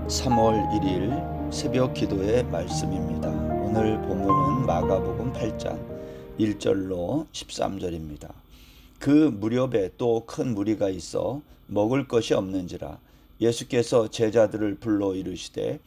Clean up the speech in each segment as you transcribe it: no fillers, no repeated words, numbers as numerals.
3월 1일 새벽 기도의 말씀입니다. 오늘 본문은 마가복음 8장 1절로 13절입니다. 그 무렵에 또 큰 무리가 있어 먹을 것이 없는지라 예수께서 제자들을 불러 이르시되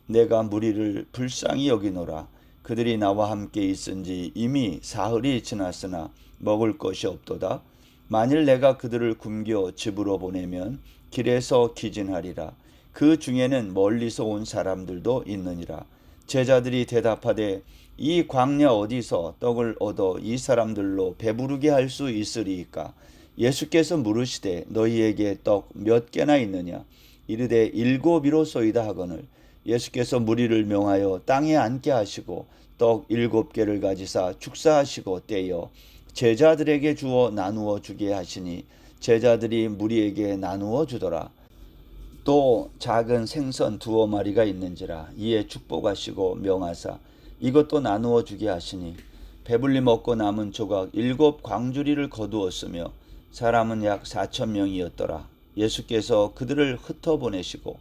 내가 무리를 불쌍히 여기노라. 그들이 나와 함께 있은지 이미 사흘이 지났으나 먹을 것이 없도다. 만일 내가 그들을 굶겨 집으로 보내면 길에서 기진하리라. 그 중에는 멀리서 온 사람들도 있느니라. 제자들이 대답하되 이 광야 어디서 떡을 얻어 이 사람들로 배부르게 할 수 있으리이까? 예수께서 물으시되 너희에게 떡 몇 개나 있느냐? 이르되 7이로소이다 하거늘 예수께서 무리를 명하여 땅에 앉게 하시고 떡 7개를 가지사 축사하시고 떼어 제자들에게 주어 나누어 주게 하시니 제자들이 무리에게 나누어 주더라. 또 작은 생선 2마리가 있는지라 이에 축복하시고 명하사 이것도 나누어 주게 하시니 배불리 먹고 남은 조각 7광주리를 거두었으며 사람은 약 4,000명이었더라. 예수께서 그들을 흩어보내시고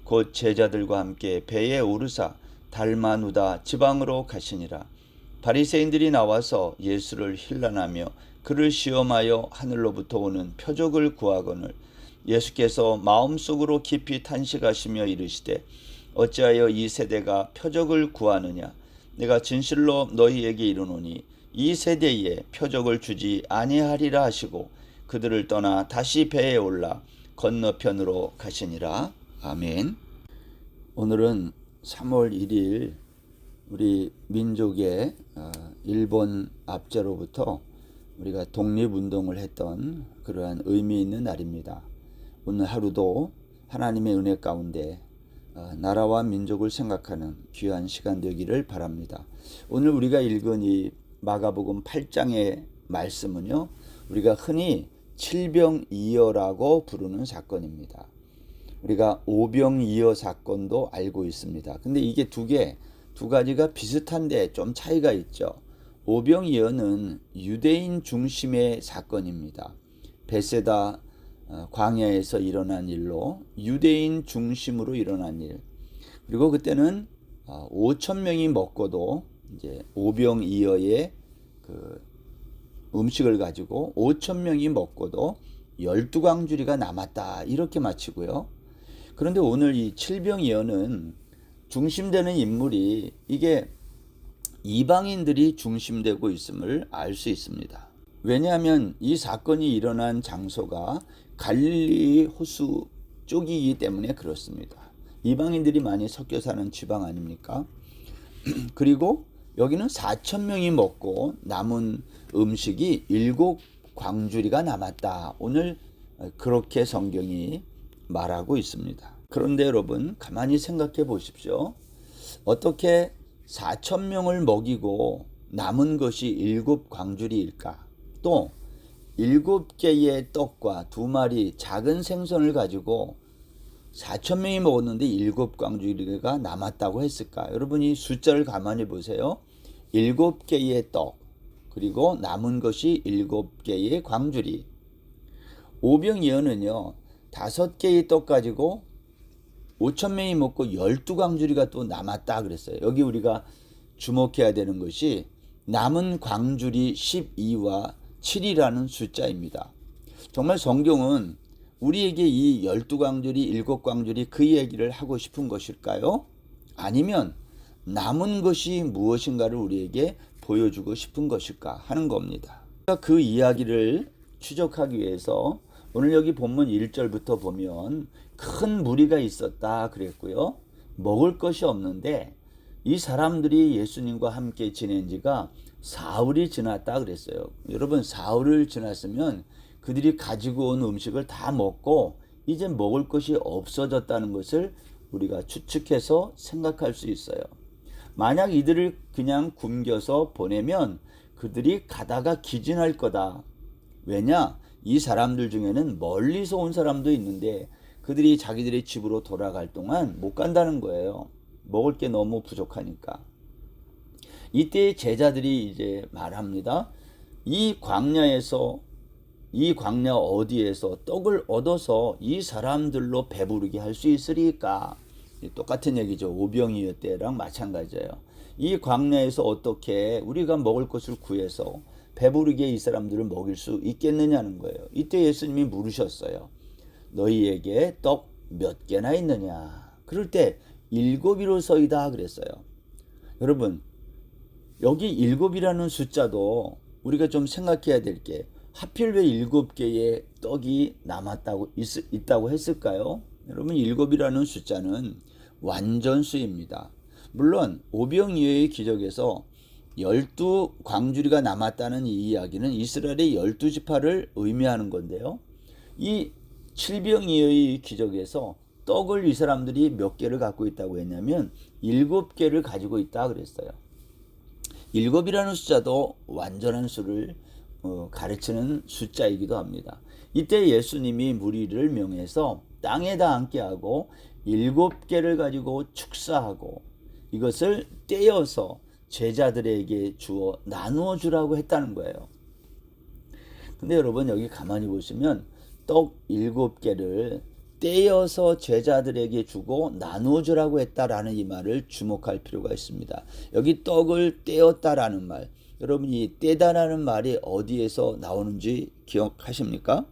곧 제자들과 함께 배에 오르사 달마누다 지방으로 가시니라. 바리새인들이 나와서 예수를 힐난하며 그를 시험하여 하늘로부터 오는 표적을 구하거늘 예수께서 마음속으로 깊이 탄식하시며 이르시되 어찌하여 이 세대가 표적을 구하느냐? 내가 진실로 너희에게 이르노니 이 세대에 표적을 주지 아니하리라 하시고 그들을 떠나 다시 배에 올라 건너편으로 가시니라. 아멘. 오늘은 3월 1일 우리 민족의 일본 압제로부터 우리가 독립운동을 했던 그러한 의미 있는 날입니다. 오늘 하루도 하나님의 은혜 가운데 나라와 민족을 생각하는 귀한 시간 되기를 바랍니다. 오늘 우리가 읽은 이 마가복음 8장의 말씀은요, 우리가 흔히 칠병이어라고 부르는 사건입니다. 우리가 오병이어 사건도 알고 있습니다. 근데 이게 두 가지가 비슷한데 좀 차이가 있죠. 오병이어는 유대인 중심의 사건입니다. 베세다 광야에서 일어난 일로 유대인 중심으로 일어난 일. 그리고 그때는 5,000명이 먹고도 이제 오병이어의 그 음식을 가지고 5,000명이 먹고도 12광주리가 남았다. 이렇게 마치고요. 그런데 오늘 이 칠병이어는 중심되는 인물이 이게 이방인들이 중심되고 있음을 알 수 있습니다. 왜냐하면 이 사건이 일어난 장소가 갈릴리 호수 쪽이기 때문에 그렇습니다. 이방인들이 많이 섞여 사는 지방 아닙니까? 그리고 여기는 4,000명이 먹고 남은 음식이 7광주리가 남았다. 오늘 그렇게 성경이 말하고 있습니다. 그런데 여러분 가만히 생각해 보십시오. 어떻게 4,000명을 먹이고 남은 것이 7광주리일까? 또 7개의 떡과 2마리 작은 생선을 가지고 4,000명이 먹었는데 7광주리가 남았다고 했을까? 여러분이 숫자를 가만히 보세요. 7개의 떡, 그리고 남은 것이 7개의 광주리. 오병이어는요, 5개의 떡 가지고 5,000명이 먹고 12광주리가 또 남았다 그랬어요. 여기 우리가 주목해야 되는 것이 남은 광주리 12와 7이라는 숫자입니다. 정말 성경은 우리에게 이 12광주리, 7광주리 그 얘기를 하고 싶은 것일까요? 아니면 남은 것이 무엇인가를 우리에게 보여주고 싶은 것일까 하는 겁니다. 그 이야기를 추적하기 위해서 오늘 여기 본문 1절부터 보면 큰 무리가 있었다 그랬고요. 먹을 것이 없는데 이 사람들이 예수님과 함께 지낸 지가 사흘이 지났다 그랬어요. 여러분 사흘을 지났으면 그들이 가지고 온 음식을 다 먹고 이제 먹을 것이 없어졌다는 것을 우리가 추측해서 생각할 수 있어요. 만약 이들을 그냥 굶겨서 보내면 그들이 가다가 기진할 거다. 왜냐? 이 사람들 중에는 멀리서 온 사람도 있는데 그들이 자기들의 집으로 돌아갈 동안 못 간다는 거예요. 먹을 게 너무 부족하니까. 이때 제자들이 이제 말합니다. 이 광야 어디에서 떡을 얻어서 이 사람들로 배부르게 할 수 있으리까? 똑같은 얘기죠. 오병이어 때랑 마찬가지예요. 이 광야에서 어떻게 우리가 먹을 것을 구해서 배부르게 이 사람들을 먹일 수 있겠느냐는 거예요. 이때 예수님이 물으셨어요. 너희에게 떡 몇 개나 있느냐? 그럴 때 7이로서이다 그랬어요. 여러분, 여기 7이라는 숫자도 우리가 좀 생각해야 될 게, 하필 왜 7개의 떡이 남았다고 있다고 했을까요? 여러분, 7이라는 숫자는 완전수입니다. 물론 오병이어의 기적에서 12광주리가 남았다는 이 이야기는 이스라엘의 12지파를 의미하는 건데요. 이 칠병이어의 기적에서 떡을 이 사람들이 몇 개를 갖고 있다고 했냐면 7개를 가지고 있다 그랬어요. 7이라는 숫자도 완전한 수를 가르치는 숫자이기도 합니다. 이때 예수님이 무리를 명해서 땅에다 앉게 하고 7개를 가지고 축사하고 이것을 떼어서 제자들에게 주어 나누어 주라고 했다는 거예요. 근데 여러분, 여기 가만히 보시면 떡 7개를 떼어서 제자들에게 주고 나누어 주라고 했다라는 이 말을 주목할 필요가 있습니다. 여기 떡을 떼었다라는 말, 여러분, 이 떼다라는 말이 어디에서 나오는지 기억하십니까?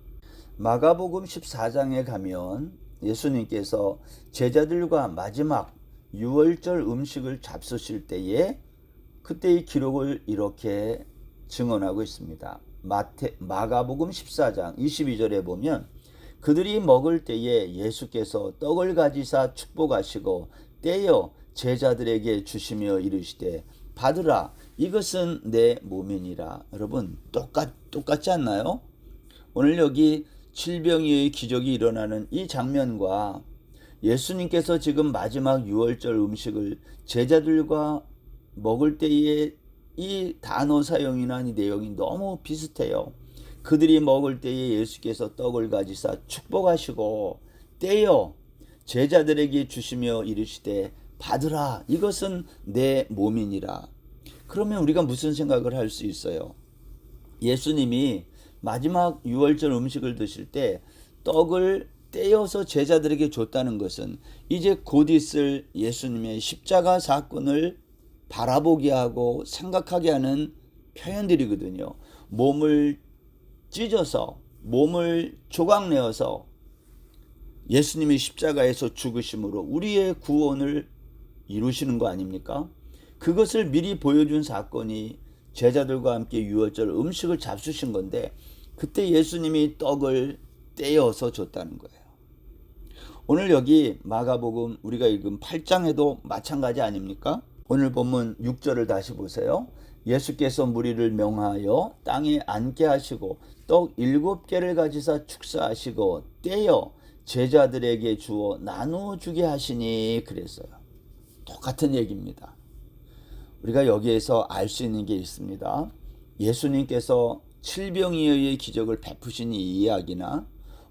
마가복음 14장에 가면 예수님께서 제자들과 마지막 유월절 음식을 잡수실 때에 그때의 기록을 이렇게 증언하고 있습니다. 마가복음 14장 22절에 보면 그들이 먹을 때에 예수께서 떡을 가지사 축복하시고 떼어 제자들에게 주시며 이르시되 받으라, 이것은 내 몸이니라. 여러분, 똑같지 않나요? 오늘 여기 칠병이의 기적이 일어나는 이 장면과 예수님께서 지금 마지막 유월절 음식을 제자들과 먹을 때의 이 단어 사용이나 이 내용이 너무 비슷해요. 그들이 먹을 때에 예수께서 떡을 가지사 축복하시고 떼어 제자들에게 주시며 이르시되 받으라, 이것은 내 몸이니라. 그러면 우리가 무슨 생각을 할 수 있어요? 예수님이 마지막 유월절 음식을 드실 때 떡을 떼어서 제자들에게 줬다는 것은 이제 곧 있을 예수님의 십자가 사건을 바라보게 하고 생각하게 하는 표현들이거든요. 몸을 찢어서, 몸을 조각내어서 예수님이 십자가에서 죽으심으로 우리의 구원을 이루시는 거 아닙니까? 그것을 미리 보여준 사건이 제자들과 함께 유월절 음식을 잡수신 건데, 그때 예수님이 떡을 떼어서 줬다는 거예요. 오늘 여기 마가복음 우리가 읽은 8장에도 마찬가지 아닙니까? 오늘 본문 6절을 다시 보세요. 예수께서 무리를 명하여 땅에 앉게 하시고 떡 7개를 가지사 축사하시고 떼어 제자들에게 주어 나누어 주게 하시니 그랬어요. 똑같은 얘기입니다. 우리가 여기에서 알 수 있는 게 있습니다. 예수님께서 칠병이어의 기적을 베푸신 이 이야기나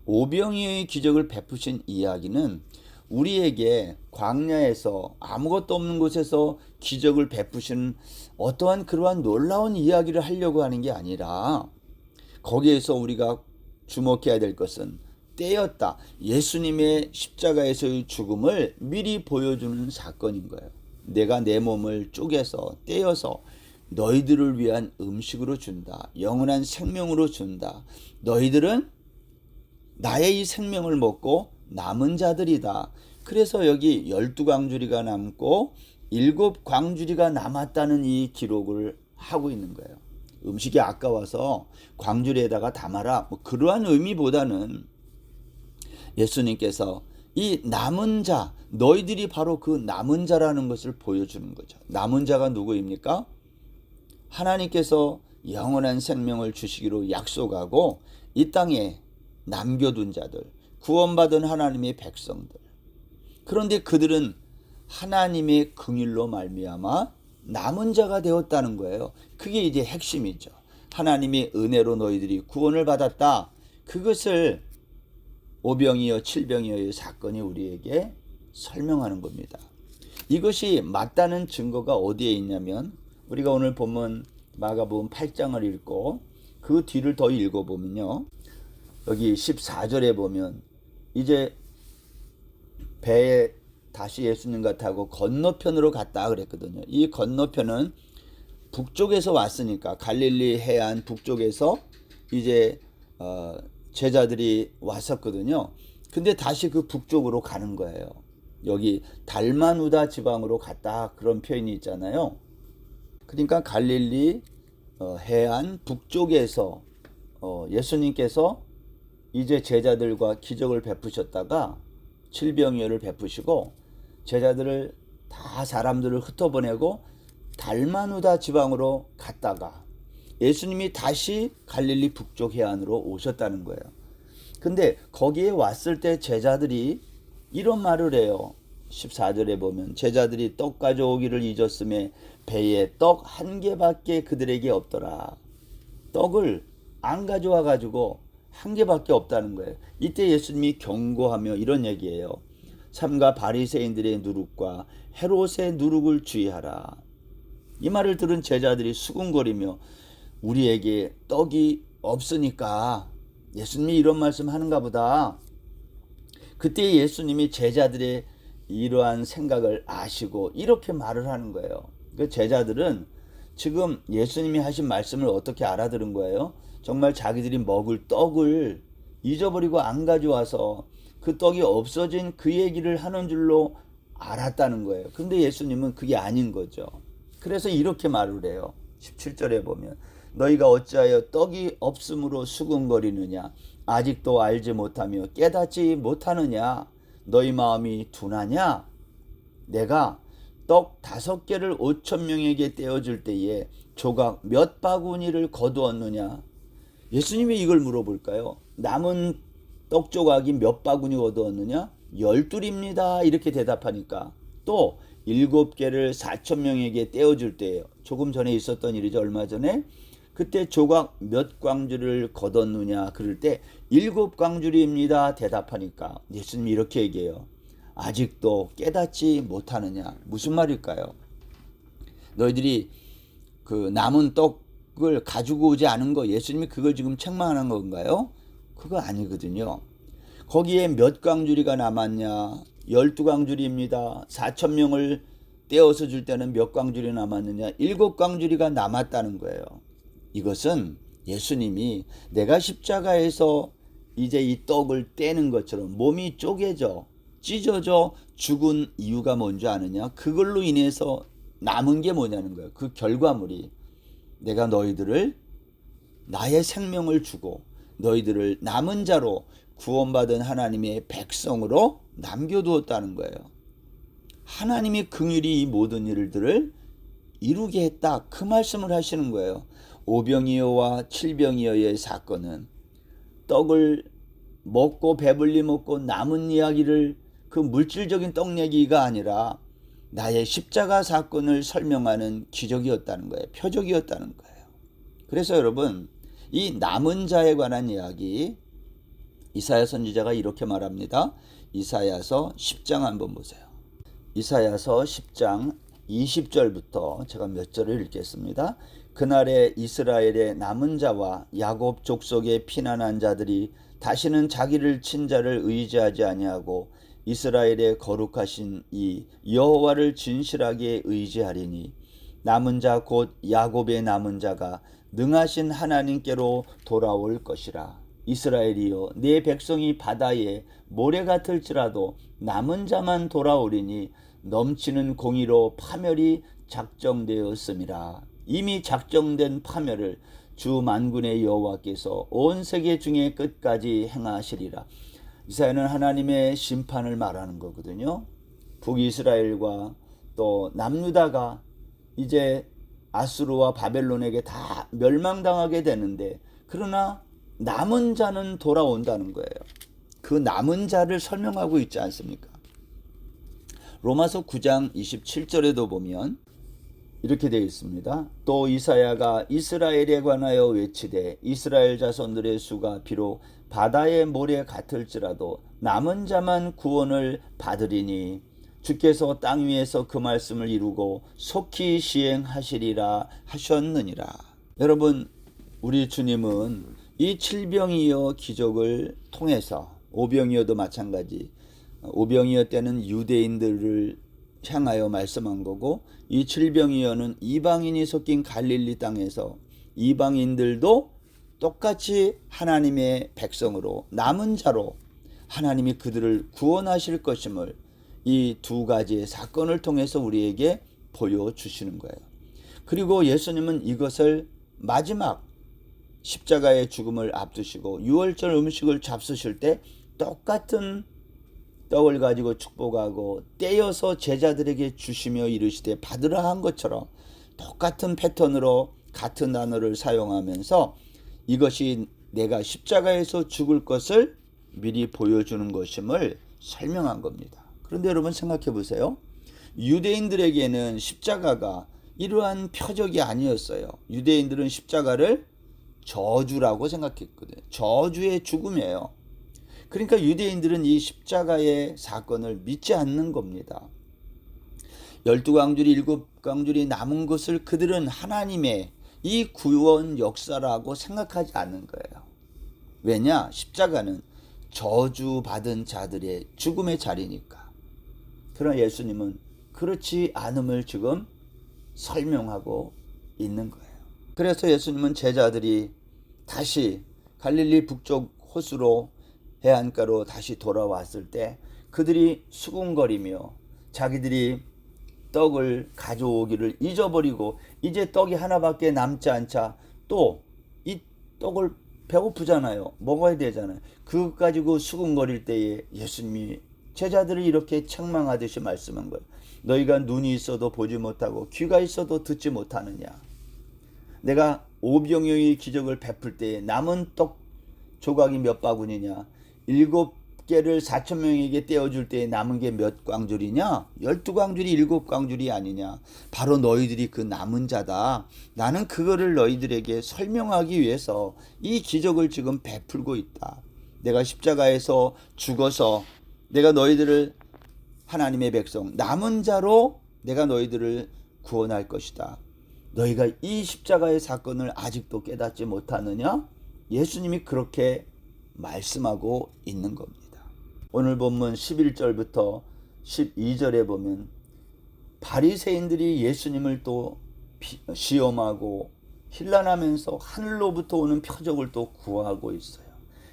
오병이어의 기적을 베푸신 이야기는 우리에게 광야에서 아무것도 없는 곳에서 기적을 베푸신 어떠한 그러한 놀라운 이야기를 하려고 하는 게 아니라, 거기에서 우리가 주목해야 될 것은 떼었다, 예수님의 십자가에서의 죽음을 미리 보여주는 사건인 거예요. 내가 내 몸을 쪼개서 떼어서 너희들을 위한 음식으로 준다, 영원한 생명으로 준다, 너희들은 나의 이 생명을 먹고 남은 자들이다. 그래서 여기 12광주리가 남고 7광주리가 남았다는 이 기록을 하고 있는 거예요. 음식이 아까워서 광주리에다가 담아라, 그러한 의미보다는 예수님께서 이 남은 자, 너희들이 바로 그 남은 자라는 것을 보여주는 거죠. 남은 자가 누구입니까? 하나님께서 영원한 생명을 주시기로 약속하고 이 땅에 남겨둔 자들, 구원받은 하나님의 백성들. 그런데 그들은 하나님의 긍휼로 말미암아 남은 자가 되었다는 거예요. 그게 이제 핵심이죠. 하나님의 은혜로 너희들이 구원을 받았다. 그것을 오병이어 칠병이어의 사건이 우리에게 설명하는 겁니다. 이것이 맞다는 증거가 어디에 있냐면, 우리가 오늘 본문 마가복음 8장을 읽고 그 뒤를 더 읽어보면요, 여기 14절에 보면 이제 배에 다시 예수님과 타고 건너편으로 갔다 그랬거든요. 이 건너편은 북쪽에서 왔으니까 갈릴리 해안 북쪽에서 이제 제자들이 왔었거든요. 근데 다시 그 북쪽으로 가는 거예요. 여기 달마누다 지방으로 갔다 그런 표현이 있잖아요. 그러니까 갈릴리 해안 북쪽에서 예수님께서 이제 제자들과 기적을 베푸셨다가 질병이어를 베푸시고 제자들을 다 사람들을 흩어보내고 달마누다 지방으로 갔다가 예수님이 다시 갈릴리 북쪽 해안으로 오셨다는 거예요. 근데 거기에 왔을 때 제자들이 이런 말을 해요. 14절에 보면 제자들이 떡 가져오기를 잊었음에 배에 떡 한 개밖에 그들에게 없더라. 떡을 안 가져와 가지고 한 개밖에 없다는 거예요. 이때 예수님이 경고하며 이런 얘기예요. 삼가 바리새인들의 누룩과 헤롯의 누룩을 주의하라. 이 말을 들은 제자들이 수군거리며 우리에게 떡이 없으니까 예수님이 이런 말씀 하는가 보다. 그때 예수님이 제자들의 이러한 생각을 아시고 이렇게 말을 하는 거예요. 그 제자들은 지금 예수님이 하신 말씀을 어떻게 알아들은 거예요? 정말 자기들이 먹을 떡을 잊어버리고 안 가져와서 그 떡이 없어진 그 얘기를 하는 줄로 알았다는 거예요. 근데 예수님은 그게 아닌 거죠. 그래서 이렇게 말을 해요. 17절에 보면 너희가 어찌하여 떡이 없음으로 수군거리느냐 아직도 알지 못하며 깨닫지 못하느냐 너희 마음이 둔하냐 내가 떡 5개를 5,000명에게 떼어줄 때에 조각 몇 바구니를 거두었느냐 예수님이 이걸 물어볼까요? 남은 떡 조각이 몇 바구니 거두었느냐 12입니다 이렇게 대답하니까 또 7개를 4,000명에게 떼어줄 때예요. 조금 전에 있었던 일이죠. 얼마 전에 그때 조각 몇 광주를 거뒀느냐 그럴 때 7광주리입니다 대답하니까 예수님이 이렇게 얘기해요. 아직도 깨닫지 못하느냐 무슨 말일까요? 너희들이 그 남은 떡을 가지고 오지 않은 거 예수님이 그걸 지금 책망하는 건가요? 그거 아니거든요. 거기에 몇 광주리가 남았냐 12광주리입니다. 4,000명을 떼어서 줄 때는 몇 광주리 남았느냐 7광주리가 남았다는 거예요. 이것은 예수님이 내가 십자가에서 이제 이 떡을 떼는 것처럼 몸이 쪼개져 찢어져 죽은 이유가 뭔지 아느냐 그걸로 인해서 남은 게 뭐냐는 거예요. 그 결과물이 내가 너희들을 나의 생명을 주고 너희들을 남은 자로 구원받은 하나님의 백성으로 남겨두었다는 거예요. 하나님이 긍휼히 이 모든 일들을 이루게 했다 그 말씀을 하시는 거예요. 오병이어와 칠병이어의 사건은 떡을 먹고 배불리 먹고 남은 이야기를 그 물질적인 떡 얘기가 아니라 나의 십자가 사건을 설명하는 기적이었다는 거예요. 표적이었다는 거예요. 그래서 여러분 이 남은 자에 관한 이야기 이사야 선지자가 이렇게 말합니다. 이사야서 10장 한번 보세요. 이사야서 10장 20절부터 제가 몇 절을 읽겠습니다. 그날에 이스라엘의 남은 자와 야곱 족속의 피난한 자들이 다시는 자기를 친 자를 의지하지 아니하고 이스라엘의 거룩하신 이 여호와를 진실하게 의지하리니 남은 자 곧 야곱의 남은 자가 능하신 하나님께로 돌아올 것이라. 이스라엘이여 네 백성이 바다에 모래 같을지라도 남은 자만 돌아오리니 넘치는 공의로 파멸이 작정되었음이라. 이미 작정된 파멸을 주 만군의 여호와께서 온 세계 중에 끝까지 행하시리라. 이사야는 하나님의 심판을 말하는 거거든요. 북이스라엘과 또 남유다가 이제 아수르와 바벨론에게 다 멸망당하게 되는데 그러나 남은 자는 돌아온다는 거예요. 그 남은 자를 설명하고 있지 않습니까? 로마서 9장 27절에도 보면 이렇게 되어 있습니다. 또 이사야가 이스라엘에 관하여 외치되 이스라엘 자손들의 수가 비록 바다의 모래 같을지라도 남은 자만 구원을 받으리니 주께서 땅 위에서 그 말씀을 이루고 속히 시행하시리라 하셨느니라. 여러분 우리 주님은 이 칠병이어 기적을 통해서 오병이어도 마찬가지 오병이어 때는 유대인들을 향하여 말씀한 거고, 이 칠병이어는 이방인이 섞인 갈릴리 땅에서 이방인들도 똑같이 하나님의 백성으로 남은 자로 하나님이 그들을 구원하실 것임을 이 두 가지의 사건을 통해서 우리에게 보여주시는 거예요. 그리고 예수님은 이것을 마지막 십자가의 죽음을 앞두시고 유월절 음식을 잡수실 때 똑같은 떡을 가지고 축복하고 떼어서 제자들에게 주시며 이르시되 받으라 한 것처럼 똑같은 패턴으로 같은 단어를 사용하면서 이것이 내가 십자가에서 죽을 것을 미리 보여주는 것임을 설명한 겁니다. 그런데 여러분 생각해 보세요. 유대인들에게는 십자가가 이러한 표적이 아니었어요. 유대인들은 십자가를 저주라고 생각했거든요. 저주의 죽음이에요. 그러니까 유대인들은 이 십자가의 사건을 믿지 않는 겁니다. 12광줄이 7광줄이 남은 것을 그들은 하나님의 이 구원 역사라고 생각하지 않는 거예요. 왜냐? 십자가는 저주받은 자들의 죽음의 자리니까. 그러나 예수님은 그렇지 않음을 지금 설명하고 있는 거예요. 그래서 예수님은 제자들이 다시 갈릴리 북쪽 호수로 해안가로 다시 돌아왔을 때 그들이 수군거리며 자기들이 떡을 가져오기를 잊어버리고 이제 떡이 하나밖에 남지 않자 또 이 떡을 배고프잖아요. 먹어야 되잖아요. 그것 가지고 수군거릴 때에 예수님이 제자들을 이렇게 책망하듯이 말씀한 거예요. 너희가 눈이 있어도 보지 못하고 귀가 있어도 듣지 못하느냐. 내가 오병이어의 기적을 베풀 때에 남은 떡 조각이 몇 바구니냐. 7개를 4,000명에게 떼어줄 때에 남은 게 몇 광줄이냐? 12광줄이 7광줄이 아니냐? 바로 너희들이 그 남은 자다. 나는 그거를 너희들에게 설명하기 위해서 이 기적을 지금 베풀고 있다. 내가 십자가에서 죽어서 내가 너희들을 하나님의 백성 남은 자로 내가 너희들을 구원할 것이다. 너희가 이 십자가의 사건을 아직도 깨닫지 못하느냐? 예수님이 그렇게 말씀하고 있는 겁니다. 오늘 본문 11절부터 12절에 보면 바리새인들이 예수님을 또 시험하고 힐난하면서 하늘로부터 오는 표적을 또 구하고 있어요.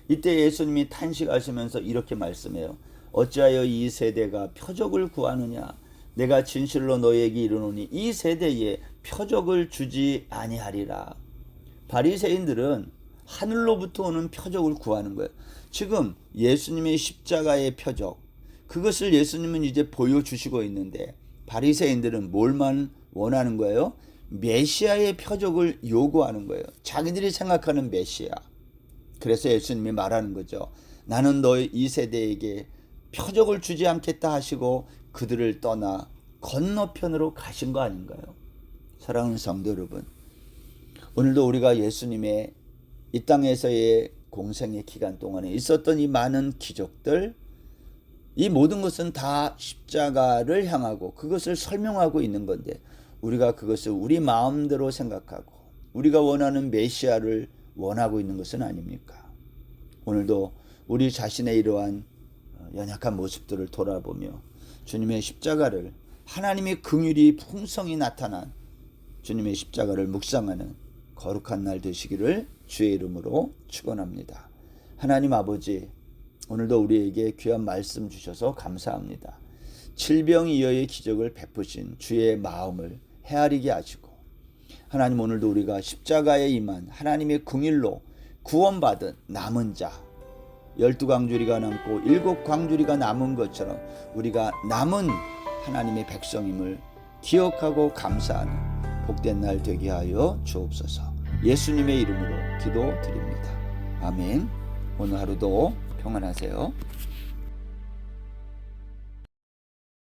이때 예수님이 탄식하시면서 이렇게 말씀해요. 어찌하여 이 세대가 표적을 구하느냐? 내가 진실로 너희에게 이르노니 이 세대에 표적을 주지 아니하리라. 바리새인들은 하늘로부터 오는 표적을 구하는 거예요. 지금 예수님의 십자가의 표적, 그것을 예수님은 이제 보여주시고 있는데 바리새인들은 뭘만 원하는 거예요? 메시아의 표적을 요구하는 거예요. 자기들이 생각하는 메시아. 그래서 예수님이 말하는 거죠. 나는 너희 이 세대에게 표적을 주지 않겠다 하시고 그들을 떠나 건너편으로 가신 거 아닌가요? 사랑하는 성도 여러분, 오늘도 우리가 예수님의 이 땅에서의 공생의 기간 동안에 있었던 이 많은 기적들, 이 모든 것은 다 십자가를 향하고 그것을 설명하고 있는 건데 우리가 그것을 우리 마음대로 생각하고 우리가 원하는 메시아를 원하고 있는 것은 아닙니까? 오늘도 우리 자신의 이러한 연약한 모습들을 돌아보며 주님의 십자가를, 하나님의 긍휼이 풍성히 나타난 주님의 십자가를 묵상하는 거룩한 날 되시기를 주의 이름으로 축원합니다. 하나님 아버지, 오늘도 우리에게 귀한 말씀 주셔서 감사합니다. 칠병이어의 기적을 베푸신 주의 마음을 헤아리게 하시고 하나님, 오늘도 우리가 십자가에 임한 하나님의 긍휼로 구원받은 남은 자 12광주리가 남고 7광주리가 남은 것처럼 우리가 남은 하나님의 백성임을 기억하고 감사하는 복된 날 되게 하여 주옵소서. 예수님의 이름으로 기도드립니다. 아멘. 오늘 하루도 평안하세요.